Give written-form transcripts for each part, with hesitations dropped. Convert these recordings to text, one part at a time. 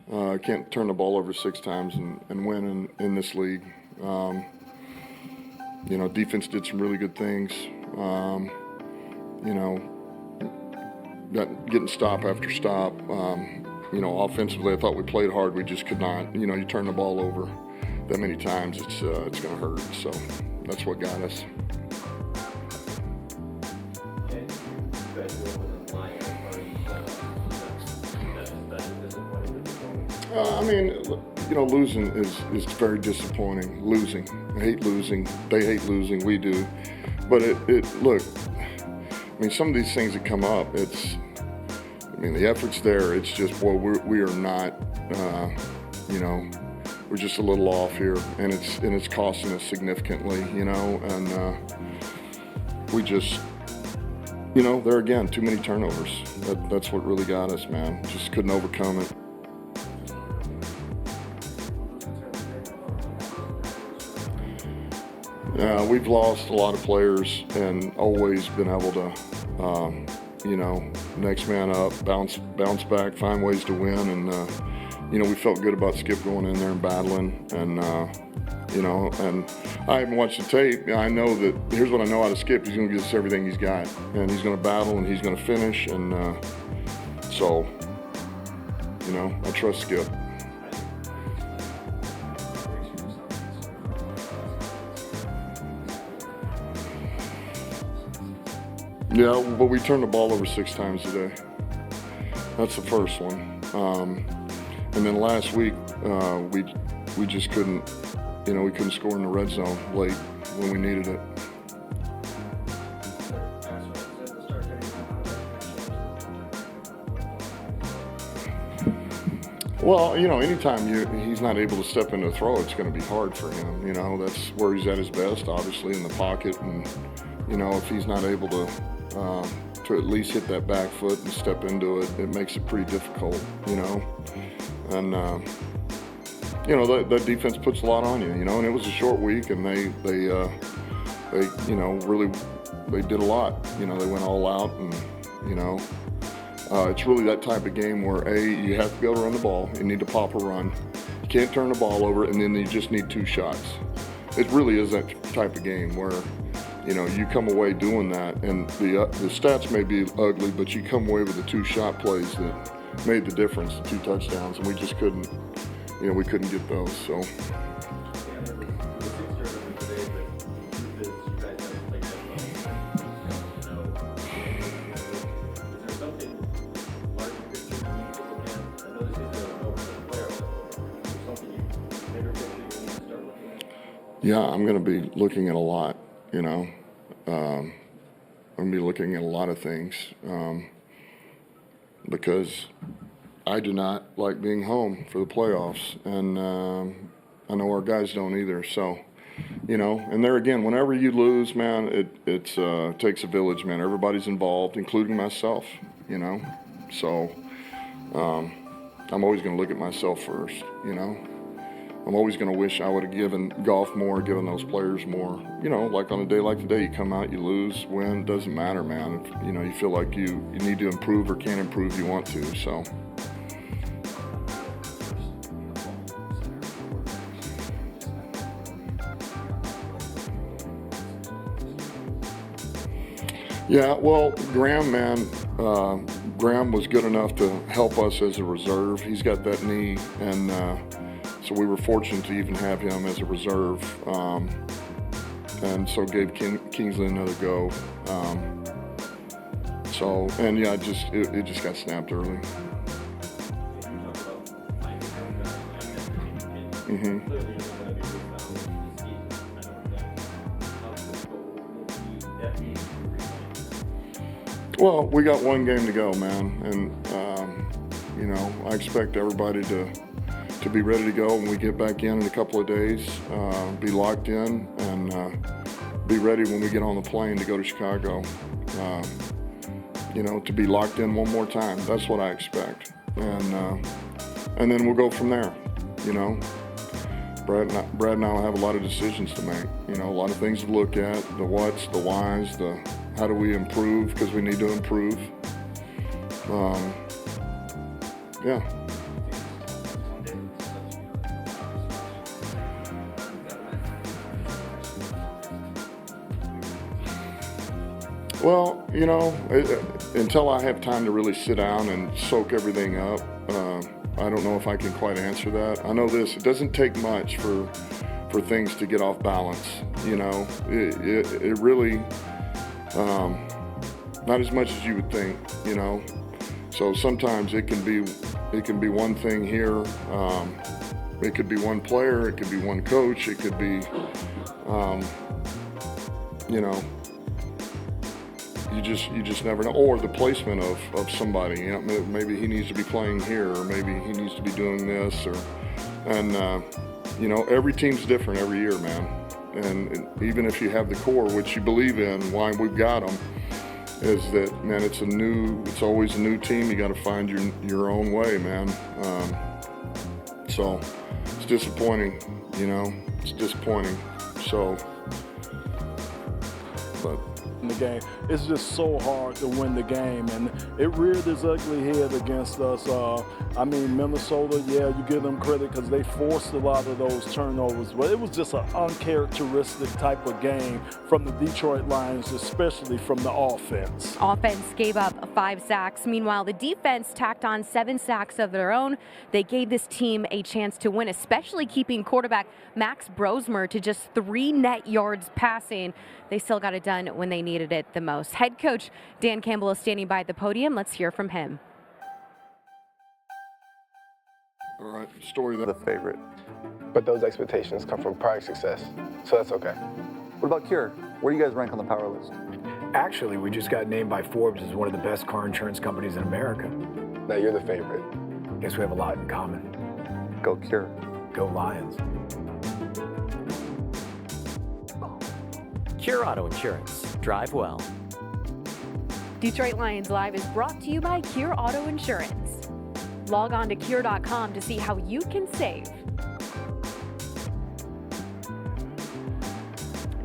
Can't turn the ball over 6 times and win in this league. Defense did some really good things. Getting stop after stop. Offensively, I thought we played hard. We just could not. You turn the ball over that many times, it's going to hurt. So that's what got us. Losing is very disappointing. Losing. I hate losing. They hate losing. We do. But some of these things that come up, the effort's there. It's just, we are not, we're just a little off here, and it's costing us significantly, and we just, there again, too many turnovers. That's what really got us, man. Just couldn't overcome it. We've lost a lot of players and always been able to, next man up, bounce back, find ways to win. And, we felt good about Skip going in there and battling. And, and I haven't watched the tape. I know that, here's what I know out of Skip. He's going to give us everything he's got. And he's going to battle and he's going to finish. And so, I trust Skip. Yeah, but we turned the ball over 6 times today. That's the first one. And then last week, we just couldn't, we couldn't score in the red zone late when we needed it. Well, anytime he's not able to step into a throw, it's going to be hard for him. That's where he's at his best, obviously, in the pocket. And, if he's not able to at least hit that back foot and step into it, it makes it pretty difficult, And, that defense puts a lot on you, and it was a short week, and they really, they did a lot. They went all out, and, it's really that type of game where, you have to be able to run the ball. You need to pop a run. You can't turn the ball over, and then you just need 2 shots. It really is that type of game where, you come away doing that, and the stats may be ugly, but you come away with the 2 shot plays that made the difference, the 2 touchdowns, and we just couldn't, we couldn't get those, so. Yeah, I'm going to be looking at a lot, I'm going to be looking at a lot of things because I do not like being home for the playoffs, and I know our guys don't either. So, and there again, whenever you lose, man, it takes a village, man. Everybody's involved, including myself, So I'm always going to look at myself first, I'm always going to wish I would have given golf more, given those players more. Like on a day like today, you come out, you lose, win, doesn't matter, man. If, you feel like you need to improve or can't improve, you want to, so. Yeah, well, Graham, man, Graham was good enough to help us as a reserve. He's got that knee, and so we were fortunate to even have him as a reserve, and so gave Kingsley another go. It just got snapped early. Mm-hmm. Well, we got 1 game to go, man, and I expect everybody to be ready to go when we get back in a couple of days, be locked in, and be ready when we get on the plane to go to Chicago, to be locked in one more time. That's what I expect. And then we'll go from there, Brad and I will have a lot of decisions to make, a lot of things to look at, the whats, the whys, the how do we improve, because we need to improve. Yeah. Well, you know, until I have time to really sit down and soak everything up, I don't know if I can quite answer that. I know this, it doesn't take much for things to get off balance, you know. It really, not as much as you would think, you know. So sometimes it can be one thing here. It could be one player, it could be one coach, it could be, you know, you just never know. Or the placement of somebody. You know, maybe he needs to be playing here, or maybe he needs to be doing this, and you know, every team's different every year, man. And even if you have the core, which you believe in, why we've got them, is that, man, it's always a new team. You got to find your own way, man. So it's disappointing, you know. It's disappointing. So, but. In the game, it's just so hard to win the game, and it reared its ugly head against us. I mean, Minnesota, yeah, you give them credit because they forced a lot of those turnovers, but it was just an uncharacteristic type of game from the Detroit Lions, especially from the offense. Offense gave up 5 sacks. Meanwhile, the defense tacked on 7 sacks of their own. They gave this team a chance to win, especially keeping quarterback Max Brosmer to just 3 net yards passing. They still got it done when they needed it the most. Head coach Dan Campbell is standing by at the podium. Let's hear from him. All right, story that. The favorite. But those expectations come from prior success, so that's okay. What about Cure? Where do you guys rank on the power list? Actually, we just got named by Forbes as one of the best car insurance companies in America. Now you're the favorite. Guess we have a lot in common. Go Cure. Go Lions. Cure Auto Insurance. Drive well. Detroit Lions Live is brought to you by Cure Auto Insurance. Log on to cure.com to see how you can save.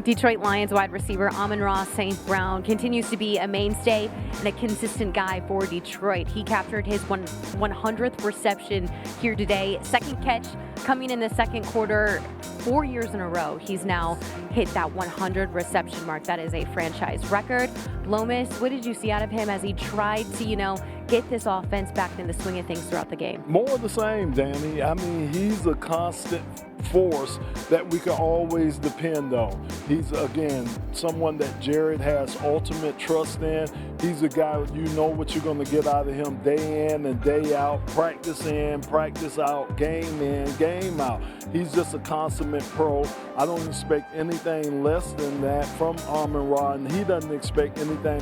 Detroit Lions wide receiver Amon-Ra St. Brown continues to be a mainstay and a consistent guy for Detroit. He captured his 100th reception here today. Second catch coming in the second quarter. 4 years in a row, he's now hit that 100 reception mark. That is a franchise record. Lomas, what did you see out of him as he tried to, you know, get this offense back in the swing of things throughout the game? More of the same, Danny. I mean, he's a constant force that we can always depend on. He's, again, someone that Jared has ultimate trust in. He's a guy, you know what you're going to get out of him day in and day out, practice in, practice out, game in, game out. He's just a consummate pro. I don't expect anything less than that from Amon-Ra, and he doesn't expect anything